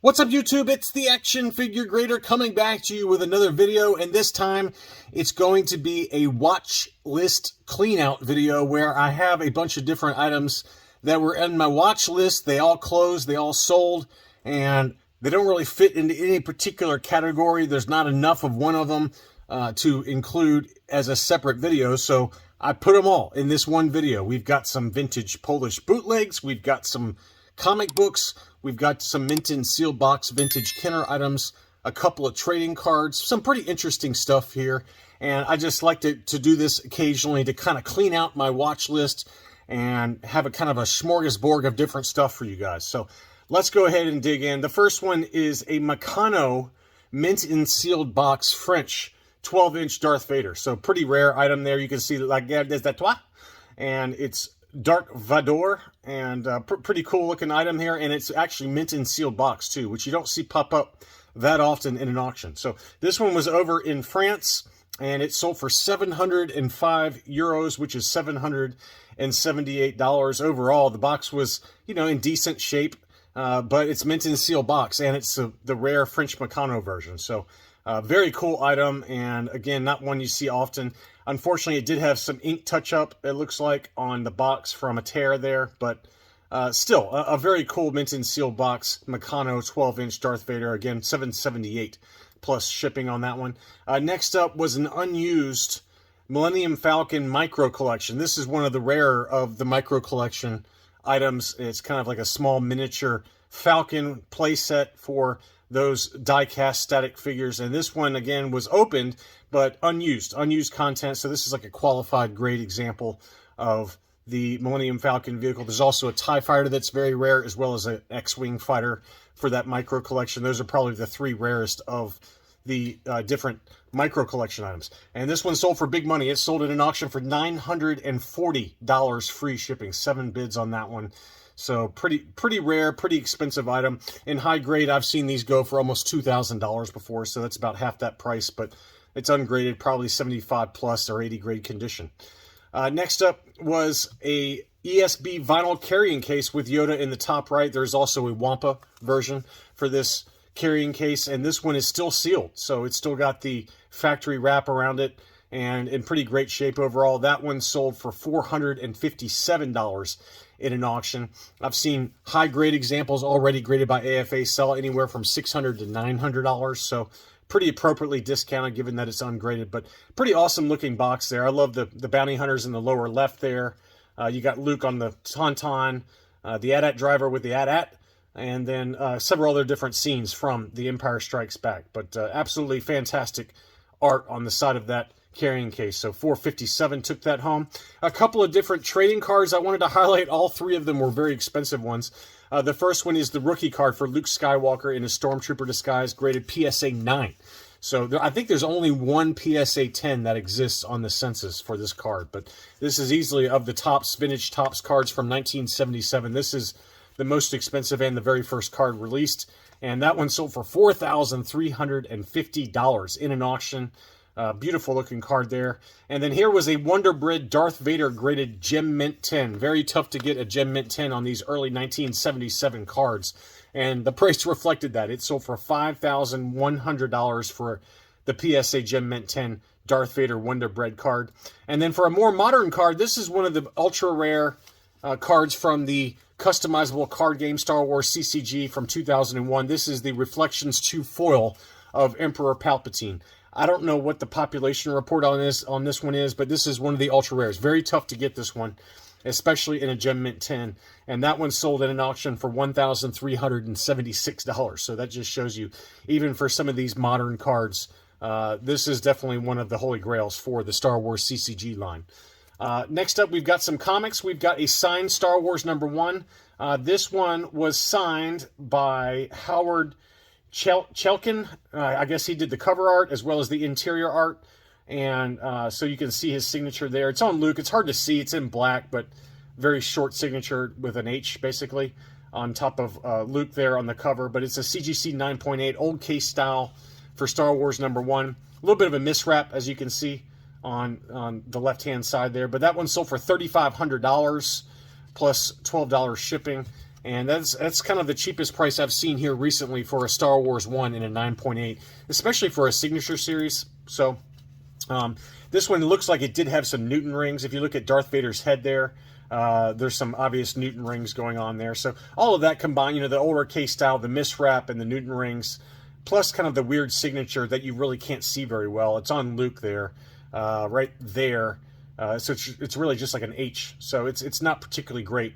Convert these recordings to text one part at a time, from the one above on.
What's up, YouTube? It's the Action Figure Grader coming back to you with another video, and this time it's going to be a watch list clean out video where I have a bunch of different items that were in my watch list. They all closed, they all sold, and they don't really fit into any particular category. There's not enough of one of them to include as a separate video, so I put them all in this one video. We've got some vintage Polish bootlegs, we've got some comic books, we've got some mint and sealed box vintage Kenner items, a couple of trading cards, some pretty interesting stuff here. And I just like to do this occasionally to kind of clean out my watch list and have a kind of a smorgasbord of different stuff for you guys. So let's go ahead and dig in. The first one is a Meccano mint and sealed box French 12-inch Darth Vader. So pretty rare item there. You can see La Guerre des Étoiles, and it's Darth Vader, and pretty cool looking item here, and it's actually mint and sealed box too, which you don't see pop up that often in an auction. So this one was over in France, and it sold for 705 euros, which is $778 overall. The box was, in decent shape, but it's mint and sealed box, and it's the rare French Meccano version. So very cool item, and again, not one you see often. Unfortunately, it did have some ink touch-up, it looks like, on the box from a tear there, but still, a very cool mint and sealed box, Meccano 12-inch Darth Vader, again, $778 plus shipping on that one. Next up was an unused Millennium Falcon micro collection. This is one of the rarer of the micro collection items. It's kind of like a small miniature Falcon playset for those die-cast static figures, and this one again was opened but unused content. So this is like a qualified grade example of the Millennium Falcon vehicle. There's also a TIE fighter that's very rare, as well as an X-Wing fighter for that micro collection. Those are probably the three rarest of the different micro collection items. And this one sold for big money. It sold at an auction for $940 free shipping. 7 bids on that one. So pretty rare, pretty expensive item. In high grade, I've seen these go for almost $2,000 before, so that's about half that price, but it's ungraded, probably 75 plus or 80 grade condition. Next up was a ESB vinyl carrying case with Yoda in the top right. There's also a Wampa version for this carrying case, and this one is still sealed, so it's still got the factory wrap around it and in pretty great shape overall. That one sold for $457 in an auction. I've seen high grade examples already graded by AFA sell anywhere from $600 to $900, so pretty appropriately discounted given that it's ungraded, but pretty awesome looking box there. I love the bounty hunters in the lower left there. You got Luke on the Tauntaun, the AT-AT driver with the AT-AT, and then several other different scenes from The Empire Strikes Back. But absolutely fantastic art on the side of that carrying case. So $457 took that home. A couple of different trading cards I wanted to highlight. All three of them were very expensive ones. The first one is the rookie card for Luke Skywalker in a Stormtrooper disguise, graded PSA 9. So I think there's only one PSA 10 that exists on the census for this card, but this is easily of the Topps, vintage Topps cards from 1977. This is the most expensive and the very first card released, and that one sold for $4,350 in an auction. Beautiful looking card there. And then here was a Wonder Bread Darth Vader graded Gem Mint 10. Very tough to get a Gem Mint 10 on these early 1977 cards. And the price reflected that. It sold for $5,100 for the PSA Gem Mint 10 Darth Vader Wonder Bread card. And then for a more modern card, this is one of the ultra rare cards from the customizable card game Star Wars CCG from 2001. This is the Reflections 2 foil of Emperor Palpatine. I don't know what the population report on this one is, but this is one of the ultra rares. Very tough to get this one, especially in a Gem Mint 10. And that one sold at an auction for $1,376. So that just shows you, even for some of these modern cards, this is definitely one of the holy grails for the Star Wars CCG line. Next up, we've got some comics. We've got a signed Star Wars #1. This one was signed by Howard Chelkin. I guess he did the cover art as well as the interior art, and so you can see his signature there. It's on Luke. It's hard to see. It's in black, but very short signature with an H basically on top of Luke there on the cover. But it's a CGC 9.8 old case style for Star Wars #1. A little bit of a miswrap, as you can see on the left hand side there, but that one sold for $3,500 plus $12 shipping. And that's kind of the cheapest price I've seen here recently for a Star Wars 1 in a 9.8, especially for a signature series. So this one looks like it did have some Newton rings. If you look at Darth Vader's head there, there's some obvious Newton rings going on there. So all of that combined, you know, the older case style, the miswrap, and the Newton rings, plus kind of the weird signature that you really can't see very well. It's on Luke there, right there. So it's really just like an H. So it's not particularly great.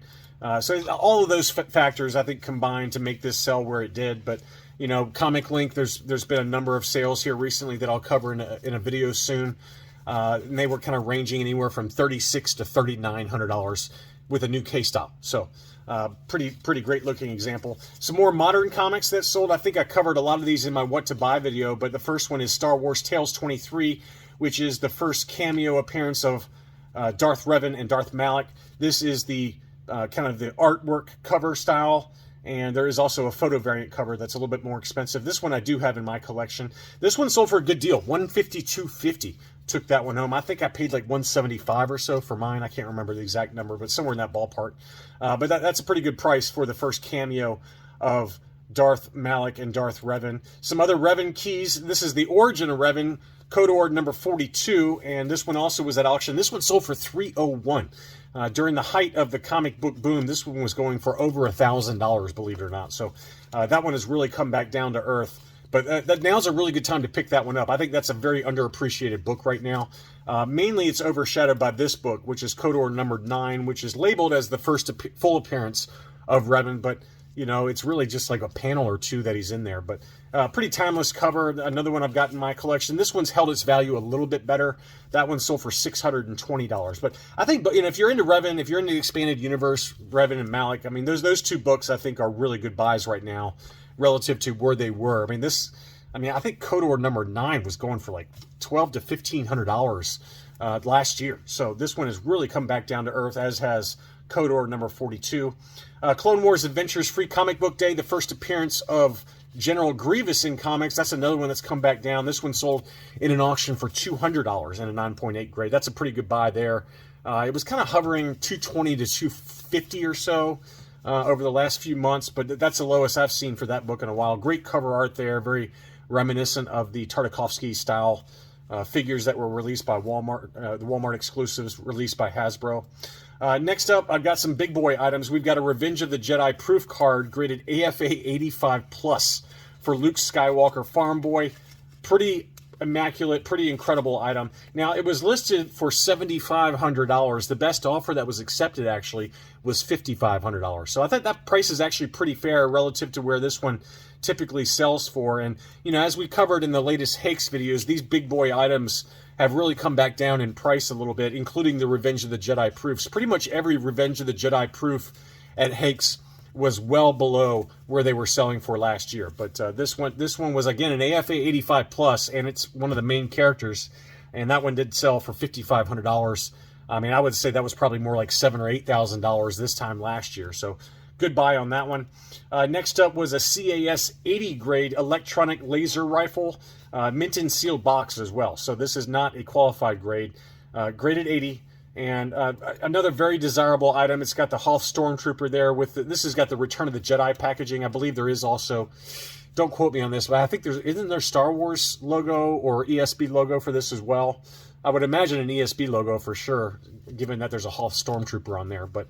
So all of those factors, I think, combined to make this sell where it did. But, you know, Comic Link, there's been a number of sales here recently that I'll cover in a video soon. And they were kind of ranging anywhere from $3,600 to $3,900 with a new K-stop. So pretty great looking example. Some more modern comics that sold. I think I covered a lot of these in my What to Buy video, but the first one is Star Wars Tales 23, which is the first cameo appearance of Darth Revan and Darth Malak. This is the kind of the artwork cover style, and there is also a photo variant cover that's a little bit more expensive. This one I do have in my collection. This one sold for a good deal, $152.50. Took that one home. I think I paid like $175 or so for mine. I can't remember the exact number, but somewhere in that ballpark. But that's a pretty good price for the first cameo of Darth Malak and Darth Revan. Some other Revan keys. This is the origin of Revan, Code Ord number 42, and this one also was at auction. This one sold for $301. During the height of the comic book boom, this one was going for over $1,000, believe it or not. So that one has really come back down to earth. But now's a really good time to pick that one up. I think that's a very underappreciated book right now. Mainly it's overshadowed by this book, which is Code Ord number 9, which is labeled as the first full appearance of Revan, but you know, it's really just like a panel or two that he's in there. But pretty timeless cover. Another one I've got in my collection. This one's held its value a little bit better. That one sold for $620. But I think, you know, if you're into Revan, if you're into the Expanded Universe, Revan and Malak, I mean, those two books I think are really good buys right now relative to where they were. I mean, I think Code Ord number 9 was going for like $1,200 to $1,500 last year. So this one has really come back down to earth, as has Code Ord number 42. Clone Wars Adventures Free Comic Book Day, the first appearance of General Grievous in comics. That's another one that's come back down. This one sold in an auction for $200 in a 9.8 grade. That's a pretty good buy there. It was kind of hovering $220 to $250 or so over the last few months, but that's the lowest I've seen for that book in a while. Great cover art there, very reminiscent of the Tartakovsky style figures that were released by Walmart, the Walmart exclusives released by Hasbro. Next up, I've got some big boy items. We've got a Revenge of the Jedi proof card graded AFA 85+ for Luke Skywalker Farm Boy. Pretty immaculate, pretty incredible item. Now, it was listed for $7,500. The best offer that was accepted, actually, was $5,500. So I think that price is actually pretty fair relative to where this one typically sells for. And, you know, as we covered in the latest Hakes videos, these big boy items have really come back down in price a little bit, including the Revenge of the Jedi proofs. Pretty much every Revenge of the Jedi proof at Hakes was well below where they were selling for last year. But this one was, again, an AFA 85+, and it's one of the main characters, and that one did sell for $5,500. I mean, I would say that was probably more like $7,000 or $8,000 this time last year. So good buy on that one. Next up was a CAS 80 grade electronic laser rifle, mint and sealed box as well. So this is not a qualified grade, graded 80. And another very desirable item. It's got the Hoth Stormtrooper there with this has got the Return of the Jedi packaging. I believe there is also, don't quote me on this, but I think isn't there Star Wars logo or ESB logo for this as well? I would imagine an ESB logo for sure, given that there's a Hoth Stormtrooper on there. But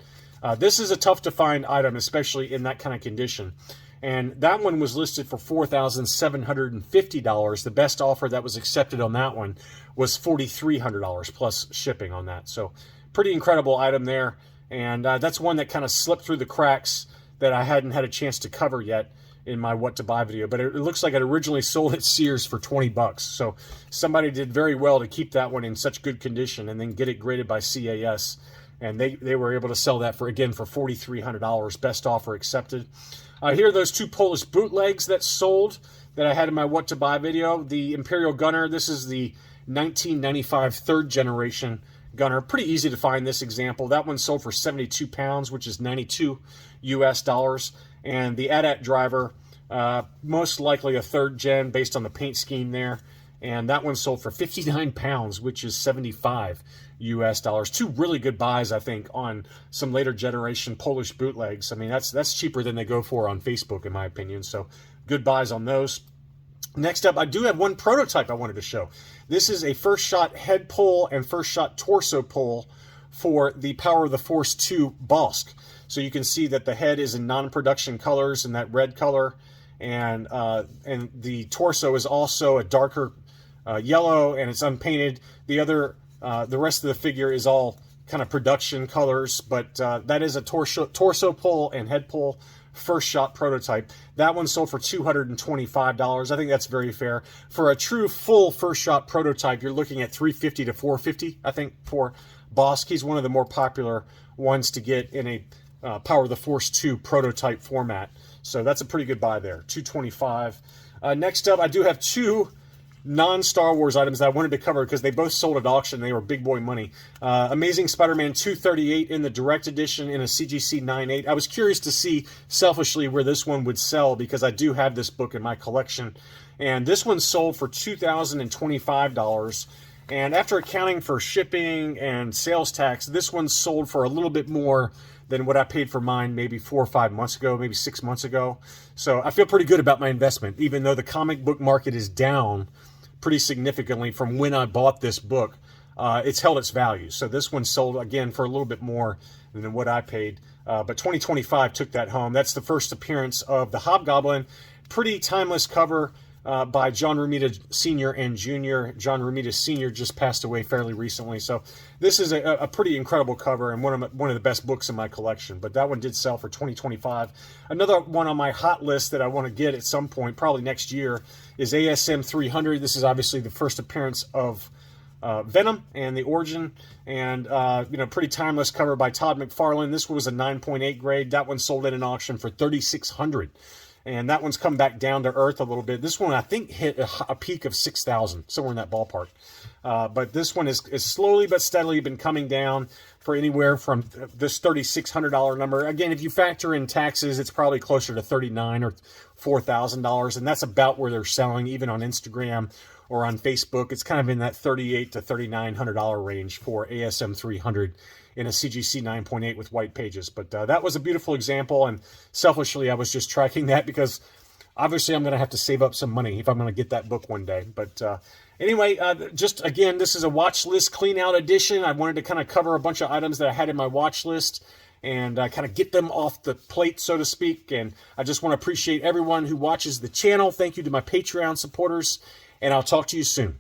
this is a tough to find item, especially in that kind of condition. And that one was listed for $4,750. The best offer that was accepted on that one was $4,300 plus shipping on that. So pretty incredible item there. And that's one that kind of slipped through the cracks that I hadn't had a chance to cover yet in my What to Buy video. But it looks like it originally sold at Sears for $20. So somebody did very well to keep that one in such good condition and then get it graded by CAS. And they were able to sell that for $4,300. Best offer accepted. Here are those two Polish bootlegs that sold that I had in my What to Buy video. The Imperial Gunner, this is the 1995 third generation gunner. Pretty easy to find this example. That one sold for 72 pounds, which is 92 US dollars. And the AT-AT driver, most likely a third gen based on the paint scheme there. and that one sold for 59 pounds, which is 75 US dollars. Two really good buys, I think, on some later generation Polish bootlegs. I mean, that's cheaper than they go for on Facebook, in my opinion. So good buys on those. Next up, I do have one prototype I wanted to show. This is a first shot head pull and first shot torso pull for the Power of the Force 2 Bossk. So you can see that the head is in non-production colors in that red color, and the torso is also a darker yellow, and it's unpainted. The rest of the figure is all kind of production colors, but that is a torso pull and head pull first shot prototype. That one sold for $225. I think that's very fair. For a true full first shot prototype, you're looking at $350 to $450, I think, for Bossk. He's one of the more popular ones to get in a Power of the Force 2 prototype format. So that's a pretty good buy there, $225. Next up, I do have two non-Star Wars items that I wanted to cover because they both sold at auction. They were big boy money. Amazing Spider-Man 238 in the direct edition in a CGC 9.8. I was curious to see, selfishly, where this one would sell because I do have this book in my collection. And this one sold for $2,025. And after accounting for shipping and sales tax, this one sold for a little bit more than what I paid for mine maybe 4 or 5 months ago, maybe 6 months ago. So I feel pretty good about my investment, even though the comic book market is down pretty significantly from when I bought this book. It's held its value. So this one sold, again, for a little bit more than what I paid. But 2025 took that home. That's the first appearance of the Hobgoblin. Pretty timeless cover by John Romita Sr. and Jr. John Romita Sr. just passed away fairly recently. So this is a pretty incredible cover and one of the best books in my collection. But that one did sell for 2025. Another one on my hot list that I want to get at some point, probably next year, is ASM 300. This is obviously the first appearance of Venom and the origin, and pretty timeless cover by Todd McFarlane. This one was a 9.8 grade. That one sold at an auction for $3,600. And that one's come back down to earth a little bit. This one, I think, hit a peak of 6,000, somewhere in that ballpark. But this one is slowly but steadily been coming down for anywhere from this $3,600 number. Again, if you factor in taxes, it's probably closer to $39,000 or $4,000, and that's about where they're selling, even on Instagram or on Facebook. It's kind of in that $3,800 to $3,900 range for ASM 300 in a CGC 9.8 with white pages. But that was a beautiful example, and selfishly, I was just tracking that because obviously I'm going to have to save up some money if I'm going to get that book one day. But anyway, just again, this is a watch list clean out edition. I wanted to kind of cover a bunch of items that I had in my watch list and kind of get them off the plate, so to speak. And I just want to appreciate everyone who watches the channel. Thank you to my Patreon supporters, and I'll talk to you soon.